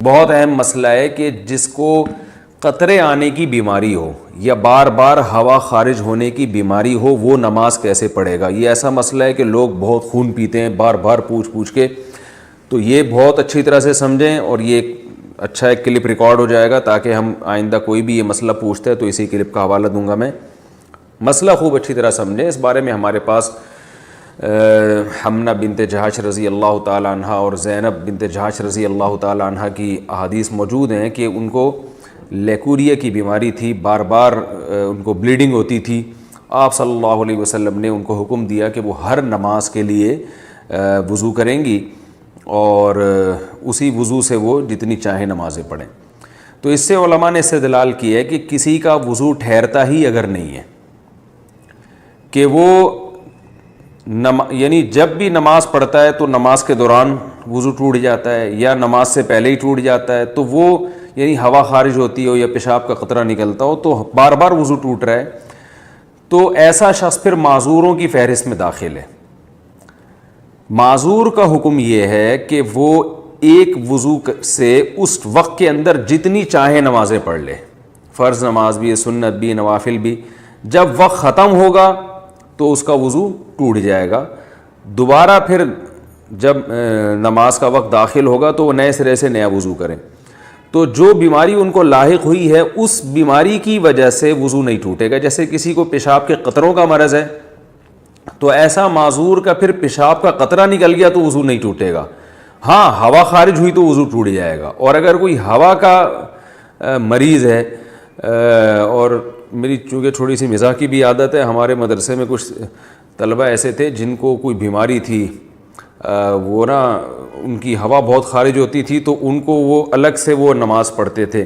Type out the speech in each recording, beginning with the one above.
بہت اہم مسئلہ ہے کہ جس کو قطرے آنے کی بیماری ہو یا بار بار ہوا خارج ہونے کی بیماری ہو وہ نماز کیسے پڑھے گا. یہ ایسا مسئلہ ہے کہ لوگ بہت خون پیتے ہیں بار بار پوچھ کے, تو یہ بہت اچھی طرح سے سمجھیں اور یہ اچھا ایک کلپ ریکارڈ ہو جائے گا تاکہ ہم آئندہ کوئی بھی یہ مسئلہ پوچھتا ہے تو اسی کلپ کا حوالہ دوں گا میں. مسئلہ خوب اچھی طرح سمجھیں. اس بارے میں ہمارے پاس حمنہ بنت جہش رضی اللہ تعالی عنہ اور زینب بنت جہش رضی اللہ تعالی عنہ کی احادیث موجود ہیں کہ ان کو لیکوریا کی بیماری تھی, بار بار ان کو بلیڈنگ ہوتی تھی. آپ صلی اللہ علیہ وسلم نے ان کو حکم دیا کہ وہ ہر نماز کے لیے وضو کریں گی اور اسی وضو سے وہ جتنی چاہیں نمازیں پڑھیں. تو اس سے علماء نے استدلال کیا ہے کہ کسی کا وضو ٹھہرتا ہی اگر نہیں ہے کہ وہ یعنی جب بھی نماز پڑھتا ہے تو نماز کے دوران وضو ٹوٹ جاتا ہے یا نماز سے پہلے ہی ٹوٹ جاتا ہے, تو وہ یعنی ہوا خارج ہوتی ہو یا پیشاب کا قطرہ نکلتا ہو تو بار بار وضو ٹوٹ رہا ہے, تو ایسا شخص پھر معذوروں کی فہرست میں داخل ہے. معذور کا حکم یہ ہے کہ وہ ایک وضو سے اس وقت کے اندر جتنی چاہے نمازیں پڑھ لے, فرض نماز بھی, سنت بھی, نوافل بھی. جب وقت ختم ہوگا تو اس کا وضو ٹوٹ جائے گا. دوبارہ پھر جب نماز کا وقت داخل ہوگا تو وہ نئے سرے سے نیا وضو کریں. تو جو بیماری ان کو لاحق ہوئی ہے اس بیماری کی وجہ سے وضو نہیں ٹوٹے گا. جیسے کسی کو پیشاب کے قطروں کا مرض ہے تو ایسا معذور کا پھر پیشاب کا قطرہ نکل گیا تو وضو نہیں ٹوٹے گا. ہاں ہوا خارج ہوئی تو وضو ٹوٹ جائے گا. اور اگر کوئی ہوا کا مریض ہے, اور میری چونکہ تھوڑی سی مزاح کی بھی عادت ہے, ہمارے مدرسے میں کچھ طلبہ ایسے تھے جن کو کوئی بیماری تھی, وہ نا ان کی ہوا بہت خارج ہوتی تھی تو ان کو وہ الگ سے وہ نماز پڑھتے تھے.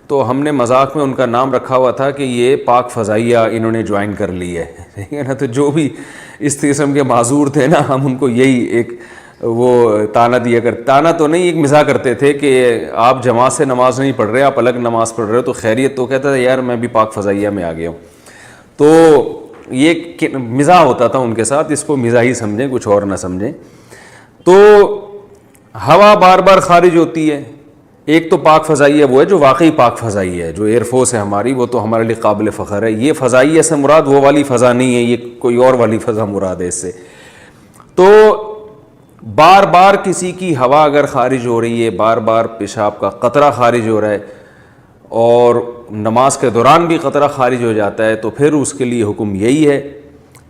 تو ہم نے مذاق میں ان کا نام رکھا ہوا تھا کہ یہ پاک فضائیہ انہوں نے جوائن کر لی ہے, ٹھیک ہے نا. تو جو بھی اس قسم کے معذور تھے نا, ہم ان کو یہی ایک وہ تانا دیا کرتے, تانا تو نہیں, ایک مزاح کرتے تھے کہ آپ جماعت سے نماز نہیں پڑھ رہے, آپ الگ نماز پڑھ رہے ہو تو خیریت. تو کہتا تھا یار میں بھی پاک فضائیہ میں آ گیا ہوں. تو یہ مزاح ہوتا تھا ان کے ساتھ, اس کو مزاح ہی سمجھیں, کچھ اور نہ سمجھیں. تو ہوا بار بار خارج ہوتی ہے. ایک تو پاک فضائیہ وہ ہے جو واقعی پاک فضائیہ ہے, جو ایئر فورس ہے ہماری, وہ تو ہمارے لیے قابل فخر ہے. یہ فضائیہ سے مراد وہ والی فضا نہیں ہے, یہ کوئی اور والی فضا مراد ہے اس سے. تو بار بار کسی کی ہوا اگر خارج ہو رہی ہے, بار بار پیشاب کا قطرہ خارج ہو رہا ہے اور نماز کے دوران بھی قطرہ خارج ہو جاتا ہے, تو پھر اس کے لیے حکم یہی ہے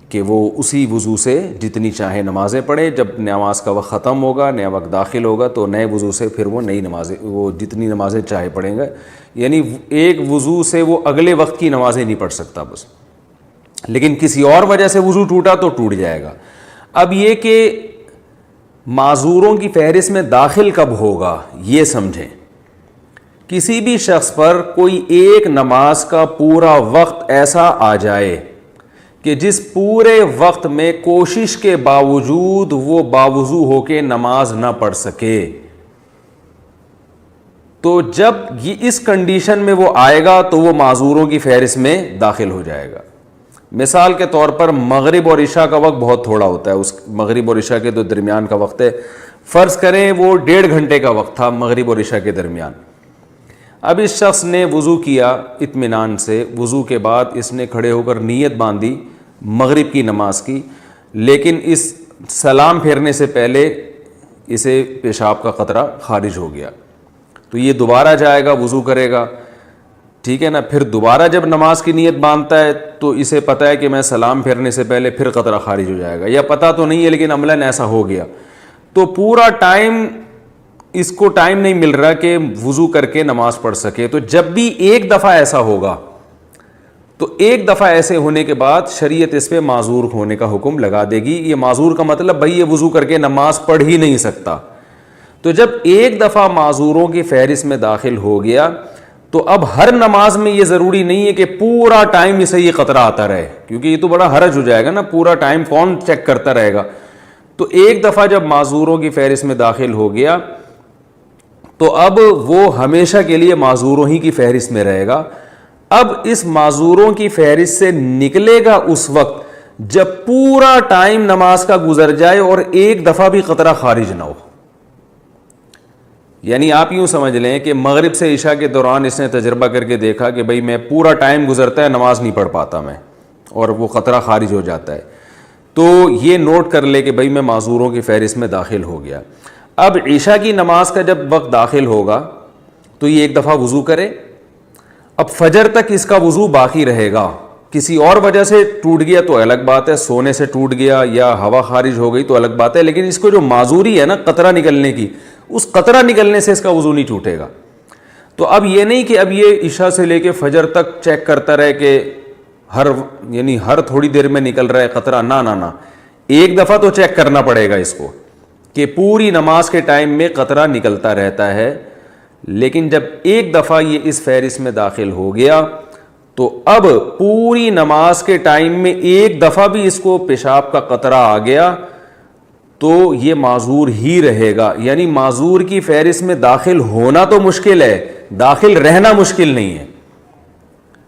کہ وہ اسی وضو سے جتنی چاہے نمازیں پڑھے. جب نماز کا وقت ختم ہوگا, نیا وقت داخل ہوگا, تو نئے وضو سے پھر وہ نئی نمازیں, وہ جتنی نمازیں چاہے پڑھیں گا. یعنی ایک وضو سے وہ اگلے وقت کی نمازیں نہیں پڑھ سکتا بس, لیکن کسی اور وجہ سے وضو ٹوٹا تو ٹوٹ جائے گا. اب یہ کہ معذوروں کی فہرست میں داخل کب ہوگا یہ سمجھیں. کسی بھی شخص پر کوئی ایک نماز کا پورا وقت ایسا آ جائے کہ جس پورے وقت میں کوشش کے باوجود وہ باوضو ہو کے نماز نہ پڑھ سکے, تو جب یہ اس کنڈیشن میں وہ آئے گا تو وہ معذوروں کی فہرست میں داخل ہو جائے گا. مثال کے طور پر مغرب اور عشاء کا وقت بہت تھوڑا ہوتا ہے, اس مغرب اور عشاء کے تو درمیان کا وقت ہے, فرض کریں وہ 1.5 گھنٹے کا وقت تھا مغرب اور عشاء کے درمیان. اب اس شخص نے وضو کیا اطمینان سے, وضو کے بعد اس نے کھڑے ہو کر نیت باندھی مغرب کی نماز کی, لیکن اس سلام پھیرنے سے پہلے اسے پیشاب کا قطرہ خارج ہو گیا, تو یہ دوبارہ جائے گا, وضو کرے گا, ٹھیک ہے نا. پھر دوبارہ جب نماز کی نیت باندھتا ہے تو اسے پتہ ہے کہ میں سلام پھیرنے سے پہلے پھر قطرہ خارج ہو جائے گا, یا پتہ تو نہیں ہے لیکن عملاً ایسا ہو گیا, تو پورا ٹائم اس کو ٹائم نہیں مل رہا کہ وضو کر کے نماز پڑھ سکے. تو جب بھی ایک دفعہ ایسا ہوگا تو ایک دفعہ ایسے ہونے کے بعد شریعت اس پہ معذور ہونے کا حکم لگا دے گی. یہ معذور کا مطلب بھائی یہ وضو کر کے نماز پڑھ ہی نہیں سکتا. تو جب ایک دفعہ معذوروں کی فہرست میں داخل ہو گیا تو اب ہر نماز میں یہ ضروری نہیں ہے کہ پورا ٹائم اسے یہ قطرہ آتا رہے, کیونکہ یہ تو بڑا حرج ہو جائے گا نا, پورا ٹائم کون چیک کرتا رہے گا. تو ایک دفعہ جب معذوروں کی فہرست میں داخل ہو گیا تو اب وہ ہمیشہ کے لیے معذوروں ہی کی فہرست میں رہے گا. اب اس معذوروں کی فہرست سے نکلے گا اس وقت جب پورا ٹائم نماز کا گزر جائے اور ایک دفعہ بھی قطرہ خارج نہ ہو. یعنی آپ یوں سمجھ لیں کہ مغرب سے عشاء کے دوران اس نے تجربہ کر کے دیکھا کہ بھئی میں پورا ٹائم گزرتا ہے نماز نہیں پڑھ پاتا میں، اور وہ قطرہ خارج ہو جاتا ہے، تو یہ نوٹ کر لے کہ بھئی میں معذوروں کی فہرست میں داخل ہو گیا۔ اب عشاء کی نماز کا جب وقت داخل ہوگا تو یہ ایک دفعہ وضو کرے، اب فجر تک اس کا وضو باقی رہے گا، کسی اور وجہ سے ٹوٹ گیا تو الگ بات ہے، سونے سے ٹوٹ گیا یا ہوا خارج ہو گئی تو الگ بات ہے، لیکن اس کو جو معذوری ہے نا قطرہ نکلنے کی، اس قطرہ نکلنے سے اس کا وضو نہیں ٹوٹے گا۔ تو اب یہ نہیں کہ اب یہ عشاء سے لے کے فجر تک چیک کرتا رہے کہ ہر تھوڑی دیر میں نکل رہا ہے قطرہ، نہ ایک دفعہ تو چیک کرنا پڑے گا اس کو کہ پوری نماز کے ٹائم میں قطرہ نکلتا رہتا ہے۔ لیکن جب ایک دفعہ یہ اس فہرست میں داخل ہو گیا تو اب پوری نماز کے ٹائم میں ایک دفعہ بھی اس کو پیشاب کا قطرہ آ گیا تو یہ معذور ہی رہے گا، یعنی معذور کی فہرست میں داخل ہونا تو مشکل ہے، داخل رہنا مشکل نہیں ہے۔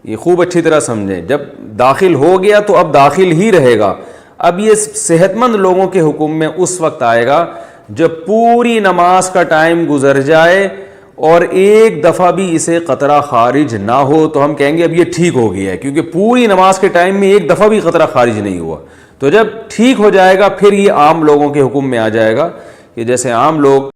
یہ خوب اچھی طرح سمجھیں، جب داخل ہو گیا تو اب داخل ہی رہے گا۔ اب یہ صحت مند لوگوں کے حکم میں اس وقت آئے گا جب پوری نماز کا ٹائم گزر جائے اور ایک دفعہ بھی اسے قطرہ خارج نہ ہو تو ہم کہیں گے اب یہ ٹھیک ہو گیا ہے، کیونکہ پوری نماز کے ٹائم میں ایک دفعہ بھی قطرہ خارج نہیں ہوا۔ تو جب ٹھیک ہو جائے گا پھر یہ عام لوگوں کے حکم میں آ جائے گا کہ جیسے عام لوگ